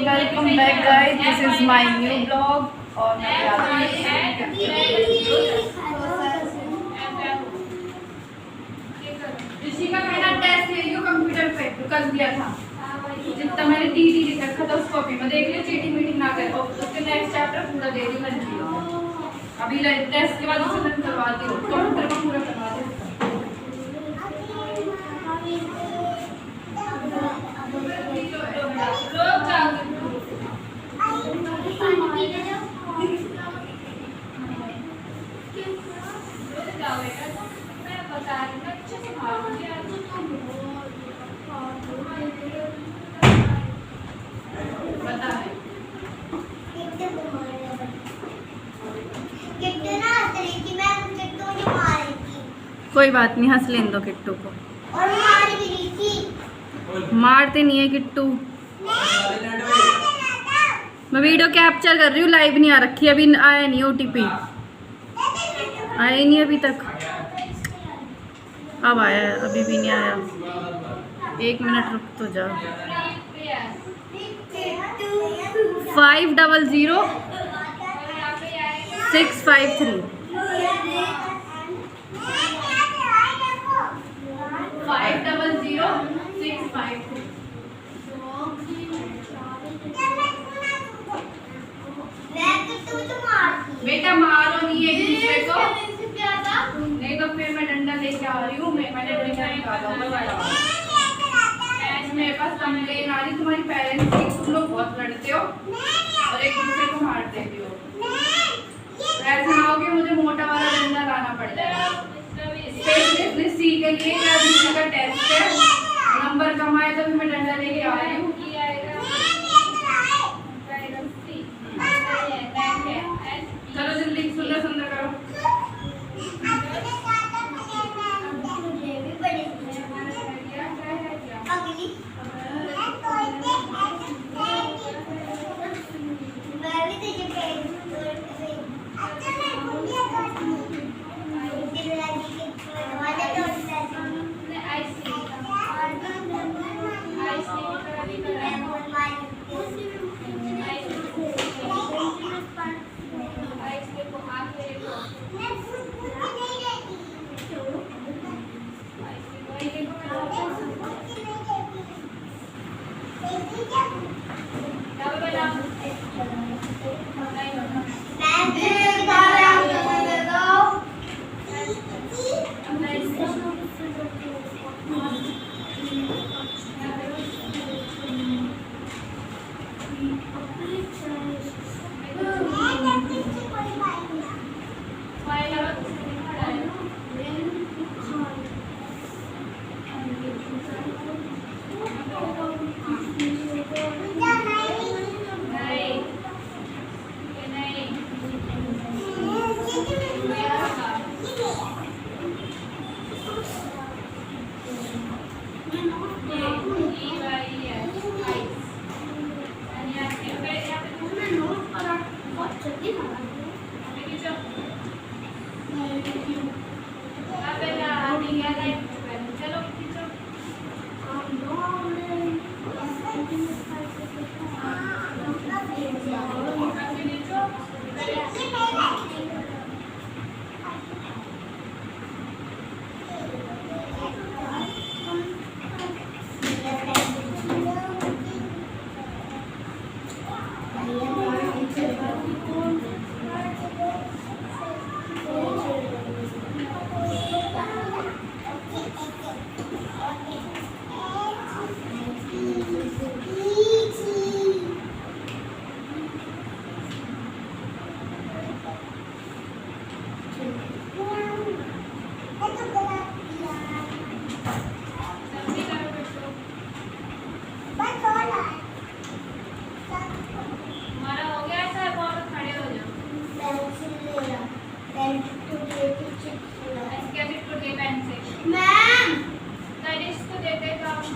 Welcome back guys, this is my new blog. और मैं ऋषि का पहला टेस्ट ले लियो कंप्यूटर पे कर दिया था। जितना मैंने टीटी लिख रखा था उस कॉपी में देख लियो, चीटिंग मीटिंग ना कर। और उसके नेक्स्ट चैप्टर पूरा दे दी मैंने। अभी टेस्ट के बाद उसे करवा दियो, कंप्यूटर में पूरा करवा दियो। कोई बात नहीं, हंस लेने दो किट्टू को। और मार भी रही थी। मारते नहीं है किट्टू। मैं वीडियो कैप्चर कर रही हूँ, लाइव नहीं आ रखी, अभी आया नहीं ओटीपी, आया ही नहीं अभी तक। अब आया है, अभी भी नहीं आया। 1 मिनट रुक तो जा। 500 653 500 653। बेटा मारो नहीं एक दूसरे को, नहीं तो फिर मैं डंडा लेके आ रही हूँ। मैंने डंडा निकाला मेरे पास कंप्लेन आ रही तुम्हारी पेरेंट्स की, तुम लोग बहुत लड़ते हो और एक दूसरे को मार देते हो। ऐसा ना हो कि मुझे मोटा वाला डंडा लाना पड़ जाए। स्पेशली सी के लिए क्या का टेस्ट है, नंबर कम आए तो मैं डंडा लेके आ रही हूँ। चलो जल्दी सुंदर सुंदर करो।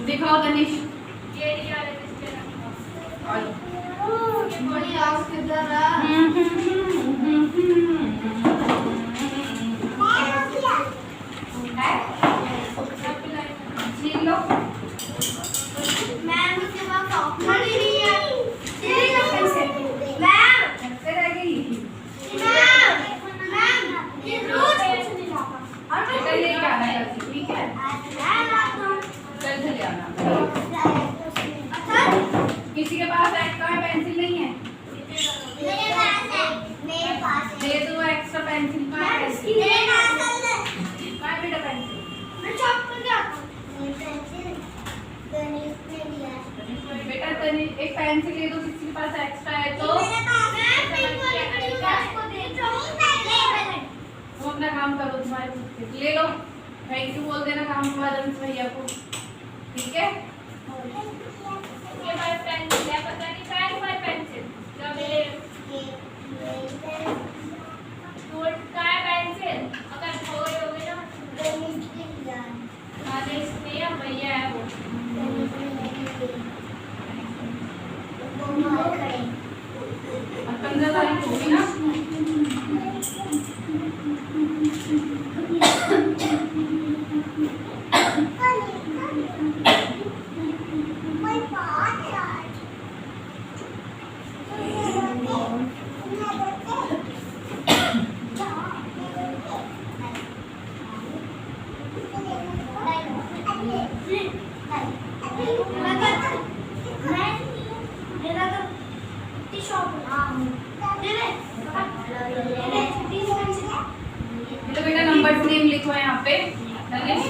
दिखाओ तनिष, ये बड़ी आग किधर है? किसी के पास एक्स्ट्रा पेंसिल नहीं है? मेरे पास है। दे दो एक्स्ट्रा पेंसिल। कहाँ है पेंसिल? मेरे पास है। कहाँ है बेटा पेंसिल? मैं चॉप करके आता हूँ। पेंसिल गणेश ने दिया है। बेटा तनी एक पेंसिल ले दो, किसी के पास एक्स्ट्रा है तो। मेरे पास है। पिंक वाले को दे दो। तुम अपना काम करो, तुम्हारे खुद ले लो। थैंक यू बोल देना काम के बाद अंश भैया को, ठीक है? ये बार पेंसिल है, पता नहीं कहाँ है तुम्हारी पेंसिल? जब ये नोट कहाँ है पेंसिल? अगर खोए होगे ना, गणेश ने दिया है। आदेश में या भैया है वो। गणेश ने दिया है। वो बाहर खड़े। अब 15 तारीख होगी ना? कोई बात यार। तो बेटा नंबर्स नेम लिखो यहाँ पे। तनिष,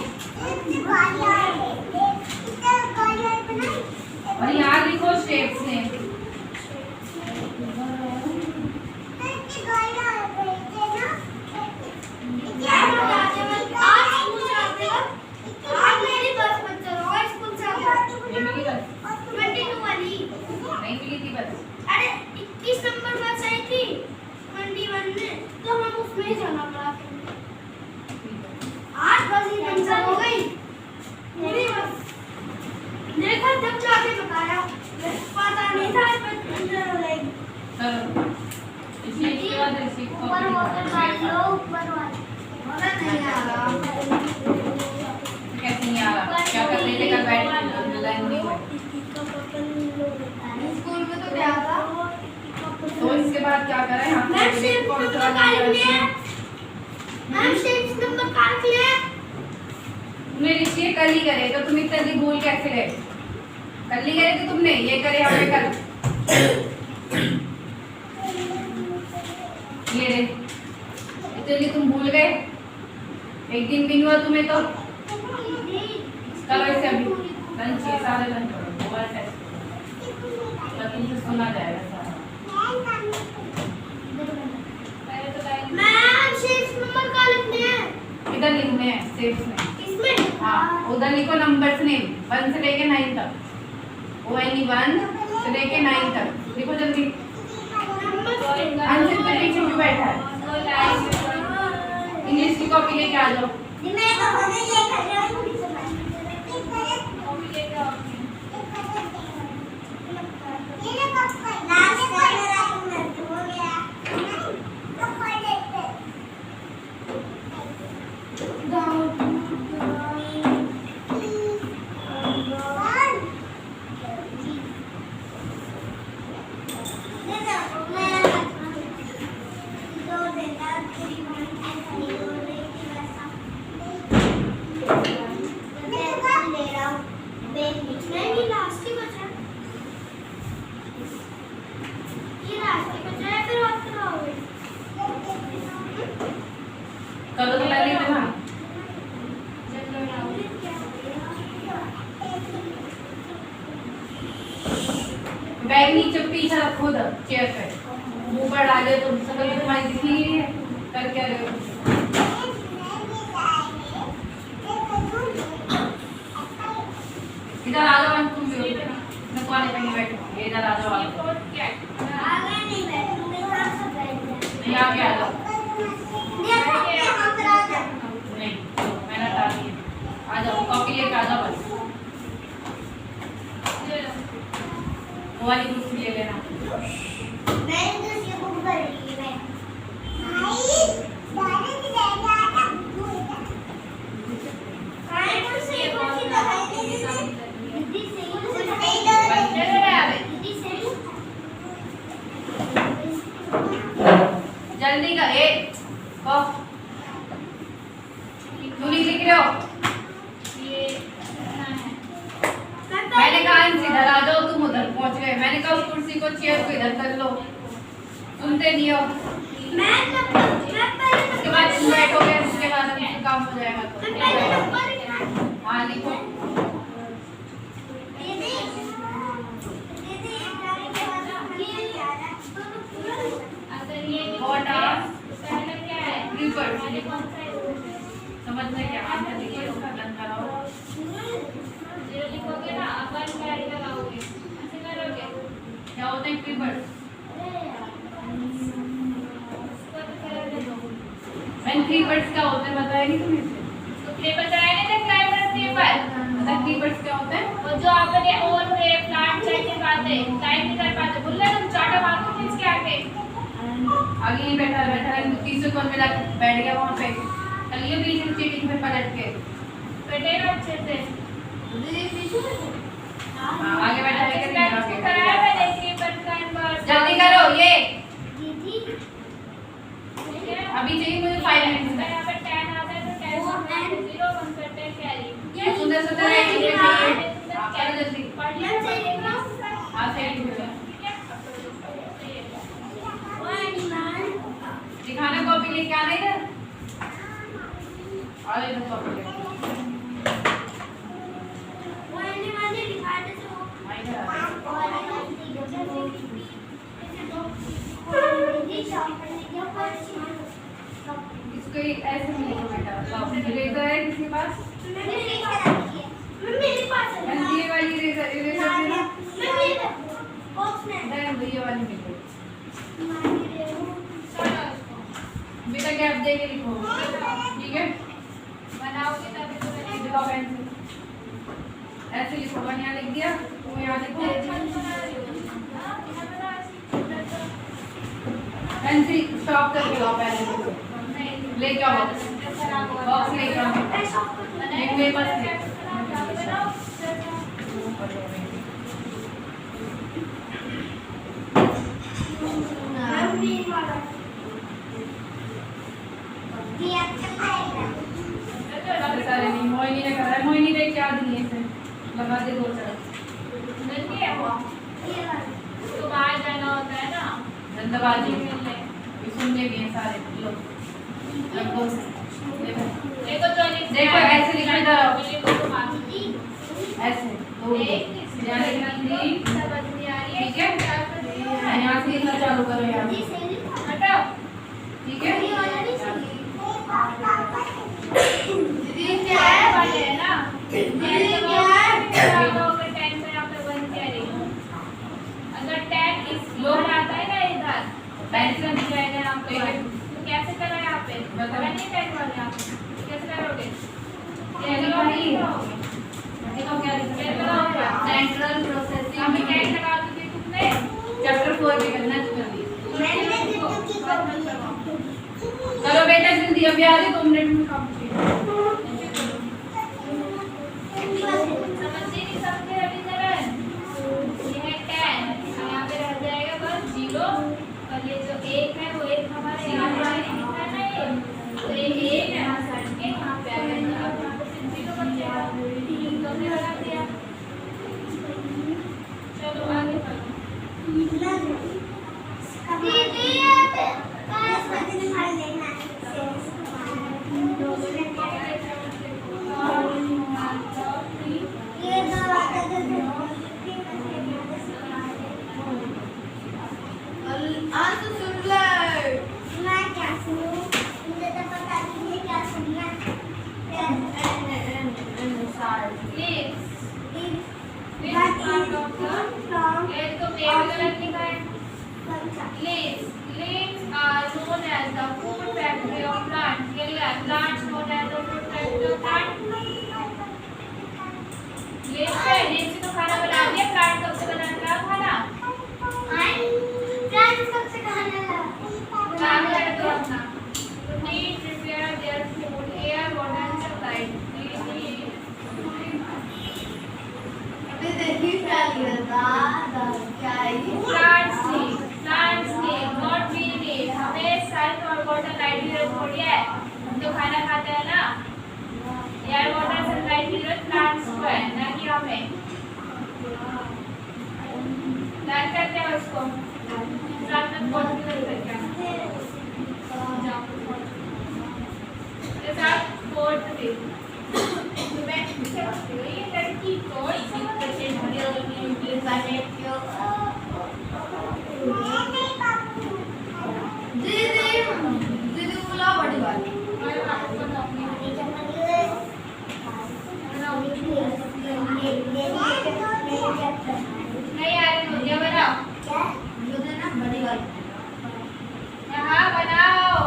और यहाँ लिखो शेप्स नेम। ये मिली बस? नहीं मिली थी बस? अरे 21 नंबर बस आई थी 21 में, तो हम उसमें ही जाना पड़ा। 8 बजे कैंसिल हो गई मेरी बस। देखा जब जाके बताया, पता नहीं था पर कैंसिल हो गई। चलो इसी के बाद रिसीव ऊपर वाटर डाल लो, ऊपर वाटर नहीं आ रहा। कैसे नहीं आ रहा? क्या कर रहे थे कल बैठ लाइन में? स्कूल में तो क्या था? तो इसके बाद क्या करें? यहाँ मैम पे शेप्स कौन नंबर सा काट वाला लिए। मैम शेप्स नंबर काट लिए। तुमने ऋषि कल ही करे तो तुम इतना जल्दी भूल कैसे गए? कल ही करे तो तुमने ये करे हमें कल। ये रे जल्दी तुम भूल गए। एक दिन भी नहीं हुआ तुम्हें तो। चलो इसे अभी लंच, ये सारे लंच करो, ओवर टेस्ट तो तुमसे सुना जाएगा सारा। पहले तो लाइन मैम शेप्स नंबर का लिखने हैं। इधर लिखने हैं शेप्स में। इसमें हाँ उधर लिखो नंबर्स नेम 1 से लेके 9 तक। वो यानी 1 से लेके 9 तक लिखो जल्दी। अंशित के पीछे क्यों बैठा है? तो लाइन में इंग्लिश की कॉपी लेके आ जाओ। मैं तो होने ये कर रहा हूँ। कॉपी लेके आओ। करो तो पहले इतना। बैग नीचे पीछे रखो उधर चेयर पे, मुंह पर डाले तो शक्ल में तुम्हारी दिखी नहीं है। कर क्या रहे हो? इधर आ जाओ तुम भी। मैं तुम्हारे पे नहीं बैठूंगी, इधर आ जाओ। ये कोड क्या है? यहाँ पे आ जाओ। नहीं मैंने हटा दी है। आ जाओ कॉपी लेके आ जाओ बस। ले लो। वो वाली कुर्सी ले लेना। जल्दी कर ए कॉफ तू लिख रहे हो? ये करना है। आयन इधर आ जाओ, तुम उधर पहुंच गए। मैंने कहा उस कुर्सी को, चेयर को इधर कर लो, सुनते नहीं हो। उसके बाद तुम बैठोगे, उसके बाद हमसे काम हो जाएगा। तो हाँ लिखो। अगर ये What are पहले क्या है? creepers? पहले कौन सा है? समझना क्या आंसर लिखिए, उसका रन कराओ। जीरो लिखोगे ना, अपन कैरी लगाओगे, ऐसे करोगे। क्या होते हैं creepers? उसको तो करोगे दो। मैंने creepers क्या होते हैं बताया नहीं तुम्हें? तो पेपर कराए थे क्लाइंबर पेपर। मतलब creepers क्या होते हैं? वो जो आपने और वे प्लांट चाहिए पाते, टाइम नहीं कर पाते, बोल रहे तुम चाटा मारो खींच के आके। आगे ही बैठा है, तीसरे कौन मिला बैठ गया वहाँ पे। चलिए बीच में चीटिंग पे पलट के। बैठे ना अच्छे से। हाँ, आगे बैठा है कि नहीं? आगे कराया मैंने पेपर क्लाइंबर। जल्दी करो ये। ठीक है? अभी चाहिए मुझे 5 मिनट में। यहाँ पे 10 आता है तो 10 0 1 पे 10 कैरी। सुंदर सुंदर राइटिंग पे चाहिए। हाँ, करो जल्दी। पढ़ लिया हाँ सही है। दिखाना कॉपी लेके आना इधर। और इधर कॉपी लेके इसको ऐसे में लिखो बेटा। इरेजर है किसी के पास? ये वाली इरेजर देना। ये वाली लिखो बेटा, गैप दे के लिखो, ठीक है? बनाओगे तभी तो मैंने दिखाओ पेंसिल। ऐसे लिखो, वन यहाँ लिख दिया, वो यहाँ लिख दिया। पेंसिल स्टॉप करके लाओ पहले। लेके आओ बॉक्स, लेके आओ। एक मेरे पास है। सारे नहीं, मोहिनी ने करा है। मोहिनी देख क्या दिए इसे, लगा दे 2 चढ़। नहीं है वो तो बाहर जाना होता है ना धंधबाजी मिलने। ये सुनने भी हैं सारे लोग। रख दो। देखो तो देखो, ऐसे लिखा इधर आओ। देखो तो मार ऐसे 2 यहाँ लिखना 3, समझ नहीं आ रही है। ठीक है? यहाँ से लिखना चालू करो यार, हटाओ। ठीक है? दीदी क्या है वाले है ना? दीदी क्या है? अगर 10 पे यहाँ पे 1 कह रही हूँ। अगर 10 इस लोड आता है ना इधर, पेंसिल दिख जाएगा यहाँ पे। तो कैसे करा यहाँ पे? बता नहीं 10 वाले यहाँ पे। कैसे करोगे? ये लिखा ही है। देखो क्या लिखा कैसे है? करोगे? Central processing. यहाँ पे 10 लगा दीजिए तुमने। चैप्टर 4 के करना है तुम्हें। करो बेटा जल्दी, अभी आ रही 2 मिनट में कंप्लीट। समझिए नहीं समझे अभी तरह। ये है 10 और यहाँ पे रह जाएगा बस 0 और ये जो 1 है वो 1 हमारे यहाँ पे लिखा है ना ये। तो ये 1 है यहाँ से हट के यहाँ पे आ गया। अब यहाँ पे सिर्फ 0 बच जाएगा। तो हमने लगा दिया। चलो आगे बढ़ो। Leaves are known as the food factory of plants. Plants known as the food factory of plants. Leaves तो खाना बना दिया। प्लांट कब से बना था खाना? काम कर दो अपना। तो need prepare their food, air, water and sunlight. Plants need not we need. हमें sun और water light की जरूरत थोड़ी है। हम तो खाना खाते हैं ना। एयर वाटर सनलाइट की जरूरत प्लांट्स को है, ना कि हमें। इसको साथ में फोर्थ करके आना जाओ के साथ फोर्थ पे मैं ये लड़की को इसी बच्चे भरे इंग्लिश वाले दीदी बुलाओ बड़ी वाली। नहीं आ रही मुझे बनाओ मुझे ना बड़ी वाली यहाँ बनाओ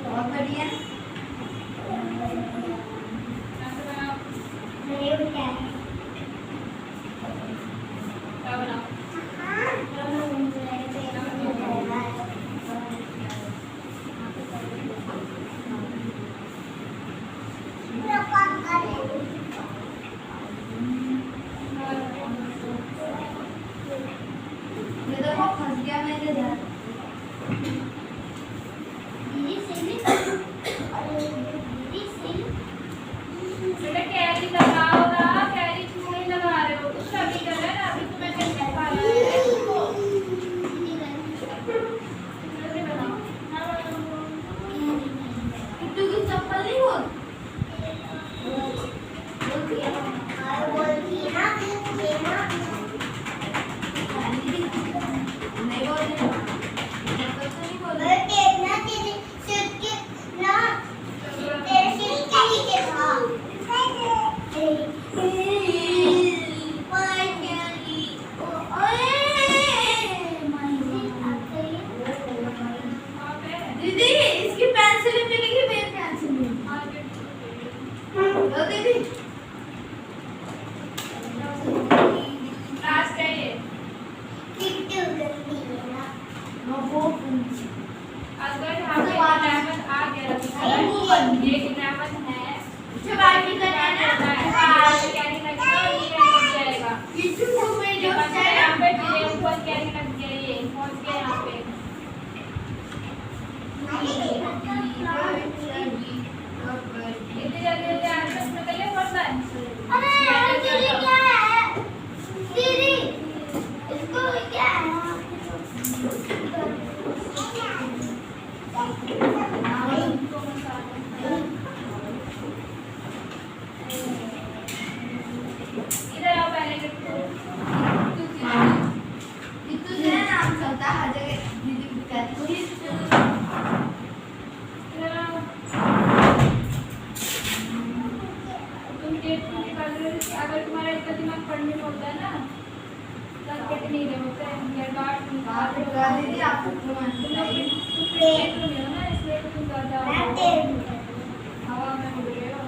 बहुत बढ़िया। यहाँ से बनाओ क्या बनाओ ये देखो फंस गया मेरे इधर। बेटा कैरी लगाओ ना कैरी क्यों नहीं लगा रहे हो कुछ अभी कर रहा है ना अभी तुम्हें कैसे खा रहा है किट्टू की चप्पल नहीं हो नहीं बोल दीदी इसकी पेंसिल मिलेगी मेरी पेंसिल लो दीदी। लास्ट है ये अगर यहाँ पे इलेवन आ गया ये इलेवन है जब आगे करना है ना कैरी लगेगा ये लग जाएगा किट्टू को मेरे बस यहाँ पे ये ऊपर कैरी लग गया ये पहुँच गया यहाँ पे इतनी जल्दी आंसर निकले पड़ता है इधर आओ पहले किट्टू से नाम चलता हर जगह दीदी कहती है इधर आओ तुम डेट को निकाल रहे हो अगर तुम्हारा इतना दिमाग पढ़ने को होता है ना तब कैसे नहीं रहे होते हैं ये बात निकाल रहे हो दीदी आपको तुम प्रेट में हो ना इसलिए तुम ज्यादा हवा में उड़ रहे हो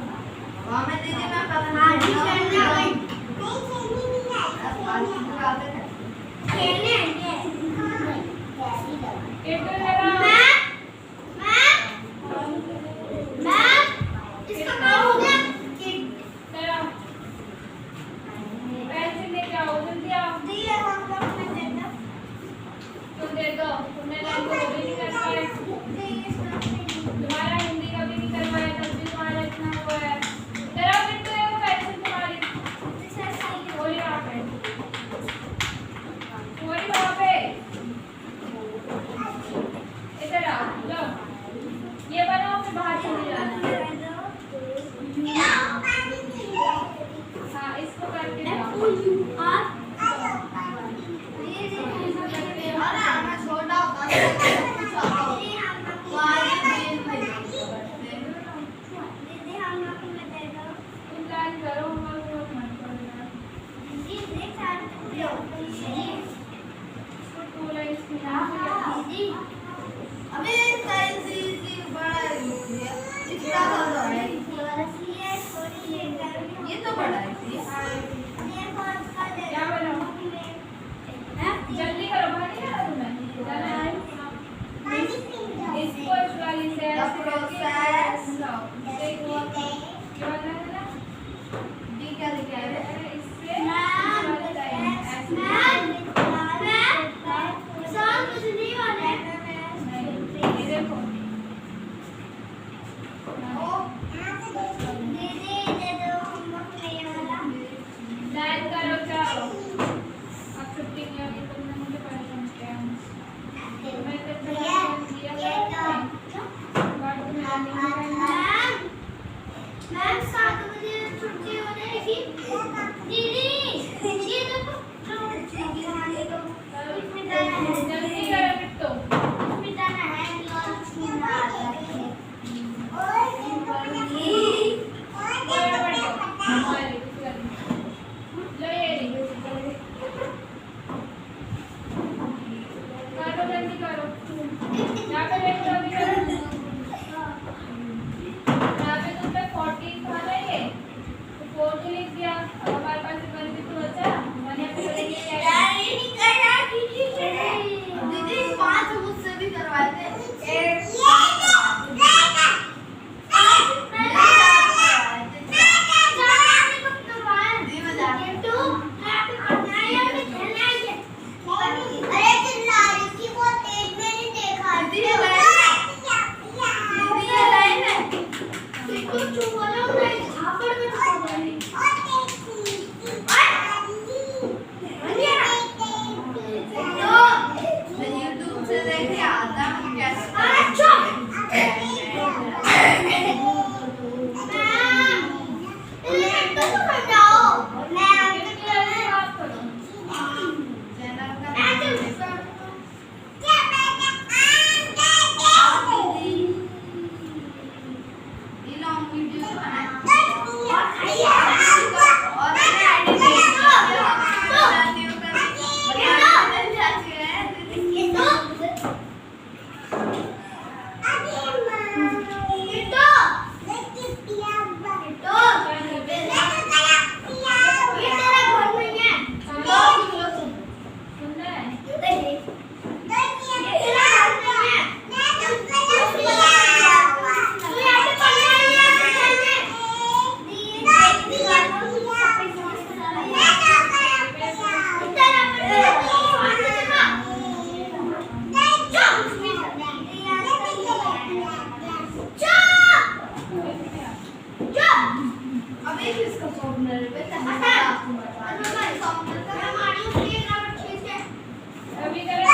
वहाँ में दीदी मैं पता पेपर लगाओ चलो पेंसिल लेके आओ जल्दी आओ तुम दे दो तुमने लैंग्वेज को भी नहीं कर पाए तुम्हारा हिंदी का भी नहीं करवाया तब भी तुम्हारा इतना हुआ है इधर आओ बिट्टू ये वो पेंसिल तुम्हारी थोड़ी वहाँ पे थोड़ी वहाँ पे इधर आओ लो ये बनाओ फिर बाहर चले जाना हाँ इसको करके जाओ छोटा होता है तुम प्लान करो और मत करो इसको टू लाइन्स में अबे साइज बड़ा है कितना बड़ा है ये तो बड़ा है क्या बनाओ जल्दी करो भाई ना तुम्हें इसको इस वाली से ऐसे करके लाओ इसे क्या करना है ना डी क्या लिखा है इससे इस वाले लाइन ऐसे नहीं ये देखो मैम 7 बजे छुट्टी हो जाएगी। दीदी ये देखो इसमें जाना है जल्दी करो बिट्टू। इसमें जाना है लॉन्च में ना लो ये करो जल्दी करो। यहाँ पे देखो अभी करो। यहाँ पे तुमने 14 था ना ये, तो 4 तो लिख दिया। अब हमारे पास 1 भी तो बचा। 1 यहाँ पे करेंगे क्या? दीदी 5 मुझसे भी करवाए थे। अभी करो।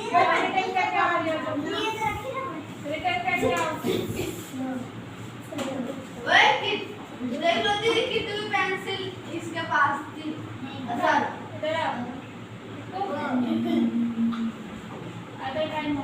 रिटर्न करके आ रही हो तुम ना, ये तो रखी ना रिटर्न करके आओ। ओए देख लो दीदी कितनी पेंसिल इसके पास थी। सर इधर आओ। अदर टाइम हो